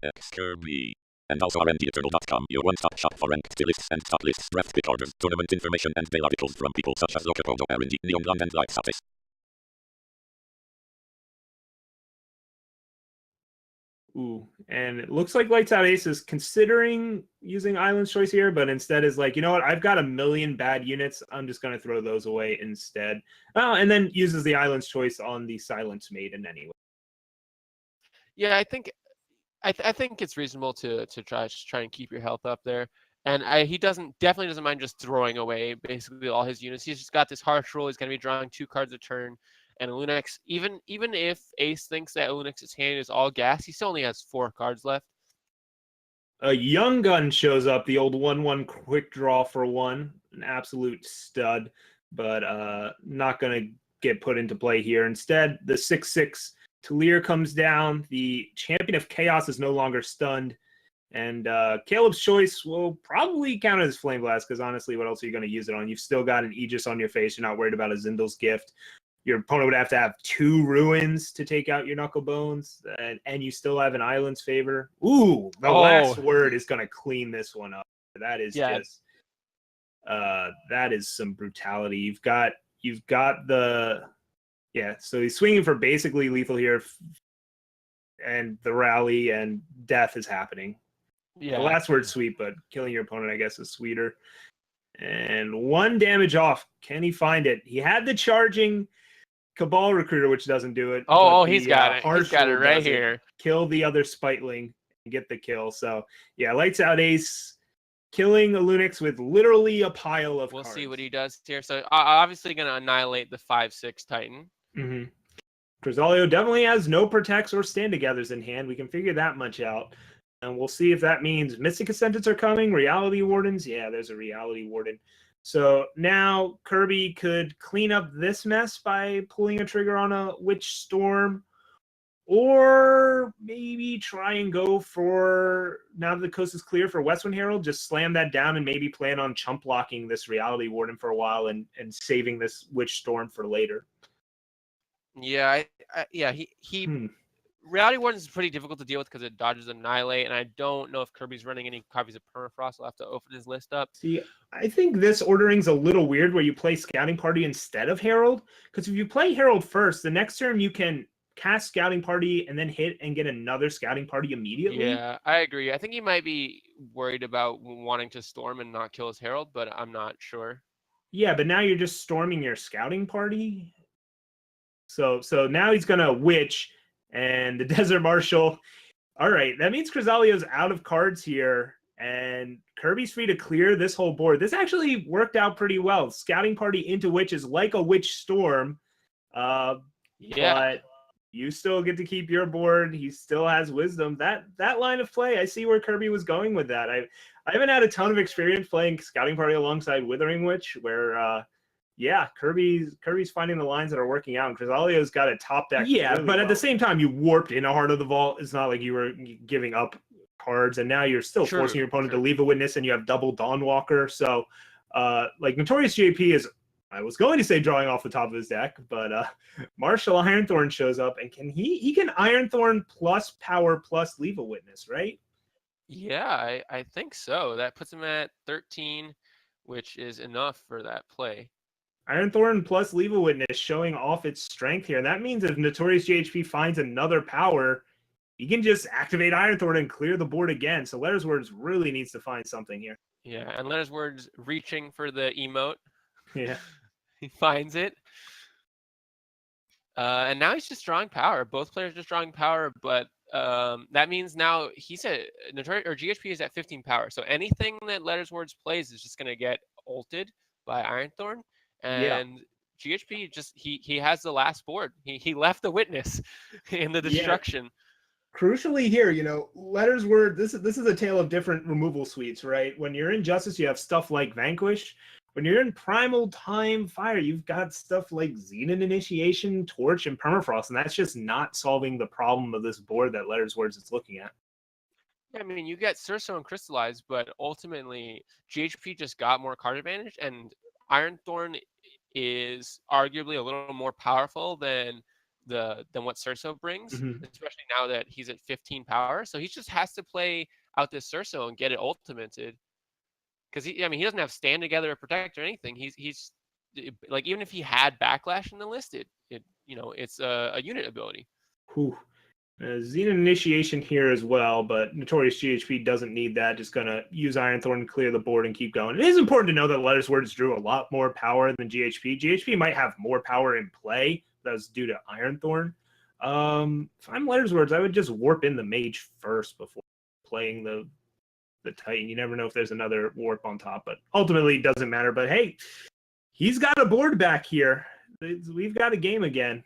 ExKirby. And also rndeternal.com, your one-stop shop for ranked tier lists and top lists, draft pick orders, tournament information, and mail articles from people such as Locapodo, RND, Neon Blonde, and Light Satis. Ooh, and it looks like Lights Out Ace is considering using Island's Choice here, but instead is like, you know what, I've got a million bad units. I'm just going to throw those away instead. And then uses the Island's Choice on the Silence Maiden anyway. Yeah, I think it's reasonable to try and keep your health up there. And he definitely doesn't mind just throwing away basically all his units. He's just got this harsh rule. He's going to be drawing 2 cards a turn. And Lunik, even if Ace thinks that Lunik's hand is all gas, he still only has 4 cards left. A Young Gun shows up, the old 1/1 quick draw for 1, an absolute stud, but not going to get put into play here. Instead, the 6/6 Talir comes down. The Champion of Chaos is no longer stunned. And Caleb's Choice will probably count as Flame Blast, because honestly, what else are you going to use it on? You've still got an Aegis on your face. You're not worried about a Zindal's Gift. Your opponent would have to have 2 Ruins to take out your Knuckle Bones, and you still have an Island's Favor. Ooh, the last word is going to clean this one up. That is just that is some brutality. You've got the so he's swinging for basically lethal here, and the rally and death is happening. Yeah, the last word's sweet, but killing your opponent, I guess, is sweeter. And 1 damage off. Can he find it? He had the charging Cabal Recruiter, which doesn't do it. He's got it. He's got it right here. Kill the other Spiteling and get the kill. So, yeah, Lights Out Ace killing a Lunix with literally a pile of cards. We'll see what he does here. So, obviously going to annihilate the 5/6 Titan. Mm-hmm. Cruzalio definitely has no Protects or Stand-Togethers in hand. We can figure that much out. And we'll see if that means Mystic Ascendants are coming, Reality Wardens. Yeah, there's a Reality Warden. So now Kirby could clean up this mess by pulling a trigger on a Witch Storm, or maybe try and go for, now that the coast is clear, for Westwind Herald, just slam that down and maybe plan on chump blocking this Reality Warden for a while and saving this Witch Storm for later. Yeah, Reality Warden is pretty difficult to deal with because it dodges Annihilate, and I don't know if Kirby's running any copies of Permafrost. I'll have to open his list up. See, I think this ordering's a little weird where you play Scouting Party instead of Herald, because if you play Herald first, the next turn you can cast Scouting Party and then hit and get another Scouting Party immediately. Yeah, I agree. I think he might be worried about wanting to Storm and not kill his Herald, but I'm not sure. Yeah, but now you're just storming your Scouting Party. So now he's going to Witch and the Desert Marshal. All right, that means Cruzalio's out of cards here, and Kirby's free to clear this whole board. This actually worked out pretty well. Scouting Party into Witch is like a Witch Storm, but you still get to keep your board. He still has Wisdom. That line of play, I see where Kirby was going with that. I haven't had a ton of experience playing Scouting Party alongside Withering Witch, where Kirby's finding the lines that are working out, and Cruzalio's got a top deck. Yeah, really but at the same time, you warped in a Heart of the Vault. It's not like you were giving up cards, and now you're still forcing your opponent to leave a witness, and you have double Dawnwalker. So, like Notorious JP is, I was going to say drawing off the top of his deck, but Marshall Ironthorn shows up, and he can Ironthorn plus power plus leave a witness, right? Yeah, I think so. That puts him at 13, which is enough for that play. Ironthorn plus Leave a Witness showing off its strength here. And that means if Notorious JHP finds another power, he can just activate Ironthorn and clear the board again. So Letterswords really needs to find something here. Yeah, and Letterswords reaching for the emote. Yeah. He finds it. And now he's just drawing power. Both players just drawing power, but that means now he's at Notorious, or GHP is at 15 power. So anything that Letterswords plays is just going to get ulted by Ironthorn. And GHP just he has the last board. He left the witness in the destruction. Yeah. Crucially here, Lettersword, this is a tale of different removal suites, right? When you're in Justice, you have stuff like Vanquish. When you're in Primal Time Fire, you've got stuff like Xenon Initiation, Torch, and Permafrost, and that's just not solving the problem of this board that Letterswords is looking at. I mean, you get Cerso and Crystallize, but ultimately GHP just got more card advantage, and Ironthorn is arguably a little more powerful than than what Cerso brings, Mhm. especially now that he's at 15 power. So he just has to play out this Cerso and get it ultimated. Because he doesn't have stand together or protect or anything. He's like, even if he had backlash in the list, it's a unit ability. Whew. Xenon initiation here as well, but Notorious GHP doesn't need that. Just gonna use Iron Thorn, clear the board, and keep going. It is important to know that Letterswords drew a lot more power than GHP. GHP might have more power in play. That's due to Iron Thorn. If I'm Letterswords, I would just warp in the Mage first before playing the Titan. You never know if there's another warp on top, but ultimately it doesn't matter. But hey, he's got a board back here. We've got a game again.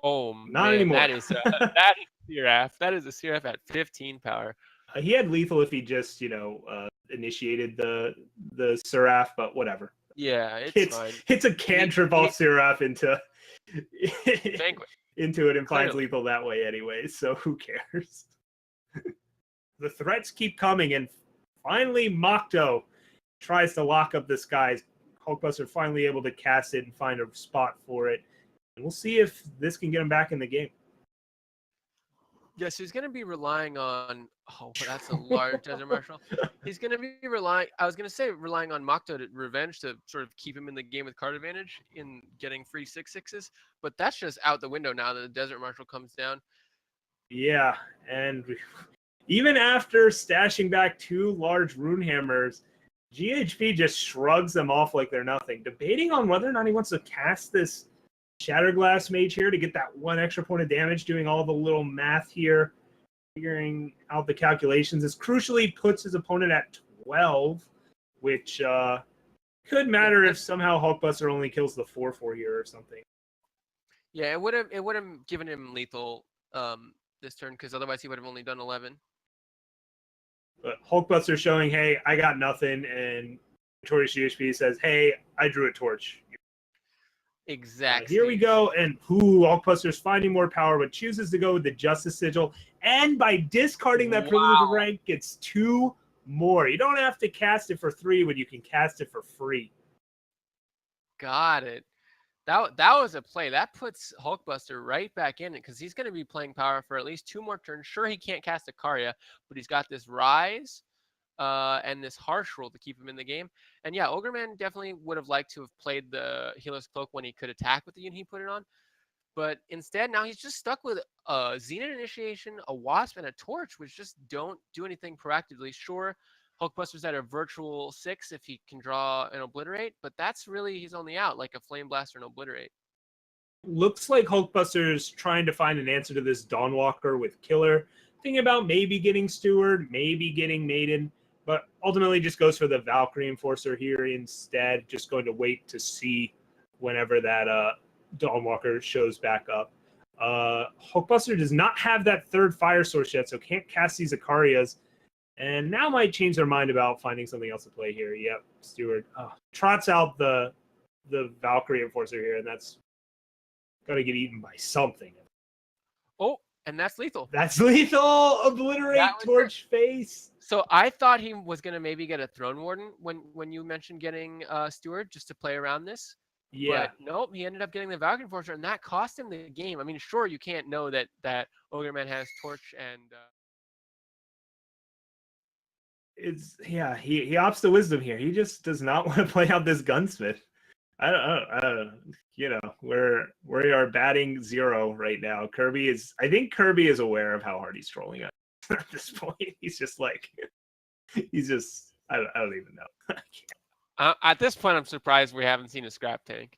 Oh Not man, anymore. that is Seraph. That is a Seraph at 15 power. He had lethal if he just, initiated the Seraph, but whatever. Yeah, it's fine. It's a cantrip off Seraph into Vanquish. into it and finds Clearly. lethal that way anyway, so who cares? The threats keep coming, and finally Mokto tries to lock up this guy's Hulkbuster, finally able to cast it and find a spot for it. And we'll see if this can get him back in the game. Yes, he's going to be relying on. Oh, that's a large Desert Marshal. He's going to be relying. I was going to say relying on Mokto to revenge to sort of keep him in the game with card advantage in getting free 6/6s. But that's just out the window now that the Desert Marshal comes down. Yeah, and even after stashing back 2 large rune hammers, GHP just shrugs them off like they're nothing, debating on whether or not he wants to cast this Shatterglass Mage here to get that 1 extra point of damage, doing all the little math here, figuring out the calculations. This crucially puts his opponent at 12, which could matter if somehow Hulkbuster only kills the 4/4 here or something. Yeah, it would have given him lethal this turn, because otherwise he would have only done 11. But Hulkbuster showing, hey, I got nothing, and Notorious GHP says, hey, I drew a torch. Exactly. Here we go, and Hulkbuster's finding more power, but chooses to go with the Justice Sigil, and by discarding that privilege of rank, gets 2 more. You don't have to cast it for 3 when you can cast it for free. Got it. That was a play. That puts Hulkbuster right back in it, because he's going to be playing power for at least 2 more turns. Sure, he can't cast a Karya, but he's got this Rise and this Harsh Rule to keep him in the game. And yeah, Ogreman definitely would have liked to have played the Healer's Cloak when he could attack with the unit he put it on. But instead, now he's just stuck with a Zenith Initiation, a Wasp, and a Torch, which just don't do anything proactively. Sure, Hulkbuster's at a virtual 6 if he can draw an Obliterate, but that's really his only out, like a Flame Blast or an Obliterate. Looks like Hulkbuster's trying to find an answer to this Dawnwalker with Killer, thinking about maybe getting Steward, maybe getting Maiden, but ultimately just goes for the Valkyrie Enforcer here instead, just going to wait to see whenever that Dawnwalker shows back up. Hulkbuster does not have that 3rd fire source yet, so can't cast these Akarias, and now might change their mind about finding something else to play here. Yep, Steward trots out the Valkyrie Enforcer here, and that's got to get eaten by something. Oh, and that's lethal. That's lethal! Obliterate Torch face! So I thought he was going to maybe get a Throne Warden when you mentioned getting Steward just to play around this. Yeah. But nope, he ended up getting the Valkyrie Enforcer, and that cost him the game. I mean, sure, you can't know that Ogreman has Torch and... He opts the wisdom here. He just does not want to play out this Gunsmith. I don't we are batting 0 right now. I think Kirby is aware of how hard he's trolling us at this point. He's just like, I don't even know. At this point, I'm surprised we haven't seen a scrap tank.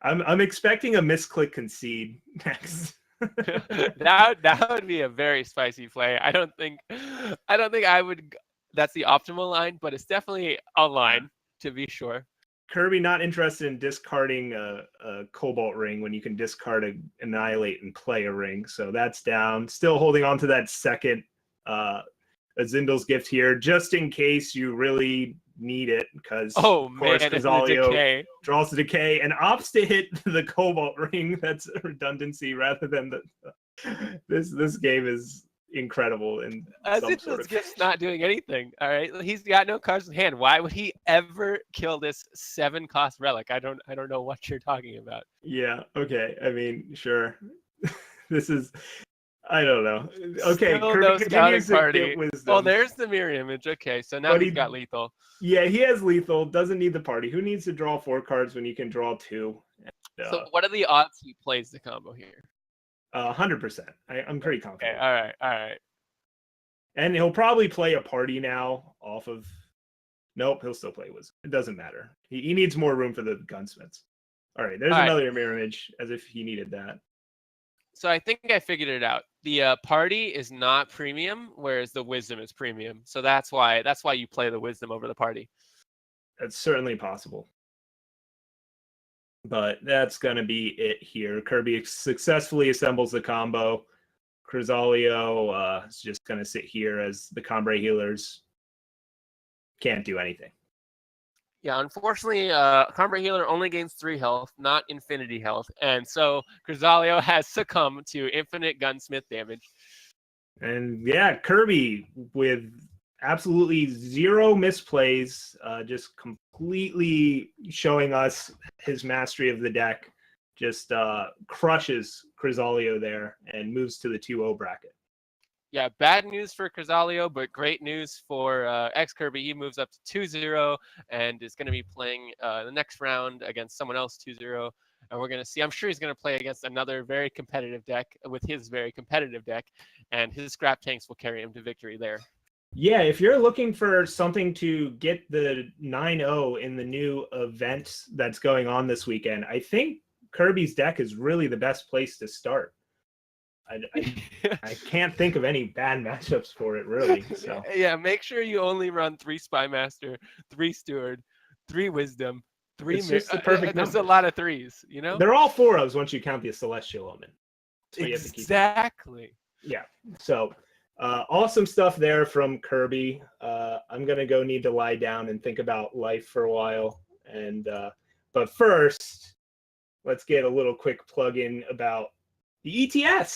I'm expecting a misclick concede next. that would be a very spicy play. I don't think I would. That's the optimal line, but it's definitely a line to be sure. Kirby not interested in discarding a Cobalt ring when you can discard Annihilate and play a ring. So that's down. Still holding on to that second Azindel's Gift here, just in case you really need it, because of course Kazalio draws the decay and opts to hit the Cobalt ring. That's a redundancy rather than this game is incredible in As some if sort this of gift's fashion. not doing anything. All right, he's got no cards in hand. Why would he ever kill this 7-cost relic? I don't know what you're talking about. Yeah. Okay. I mean, sure. This is. I don't know. Okay, Still Kirby no scouting continues to party. get wisdom. Oh, there's the mirror image. Okay, so now But he's he- got lethal. Yeah, he has lethal. Doesn't need the party. Who needs to draw 4 cards when you can draw 2? So what are the odds he plays the combo here? 100%. I'm pretty Okay, confident. all right. And he'll probably play a party now off of. Nope, he'll still play Wisdom. It doesn't matter. He needs more room for the gunsmiths. All right, there's All right. another mirror image, as if he needed that. So I think I figured it out. The party is not premium, whereas the wisdom is premium. So that's why you play the wisdom over the party. That's certainly possible. But that's going to be it here. Kirby successfully assembles the combo. Crizalio is just going to sit here as the Combre healers can't do anything. Yeah, unfortunately, Combat Healer only gains 3 health, not infinity health. And so Crizalio has succumbed to infinite gunsmith damage. And yeah, Kirby with absolutely 0 misplays, just completely showing us his mastery of the deck. Just crushes Crizalio there and moves to the 2-0 bracket. Yeah, bad news for Crizalio, but great news for ExKirby. He moves up to 2-0 and is going to be playing the next round against someone else 2-0. And we're going to see, I'm sure he's going to play against another very competitive deck with his very competitive deck. And his scrap tanks will carry him to victory there. Yeah, if you're looking for something to get the 9-0 in the new event that's going on this weekend, I think Kirby's deck is really the best place to start. I can't think of any bad matchups for it, really. So yeah, make sure you only run 3 Spy Master, 3 Steward, 3 Wisdom, 3. It's just the perfect There's number. a lot of 3s, you know. They're all 4-0s once you count the Celestial Omen. So Exactly. Yeah. So awesome stuff there from Kirby. I'm gonna go need to lie down and think about life for a while. And but first, let's get a little quick plug in about the ETS.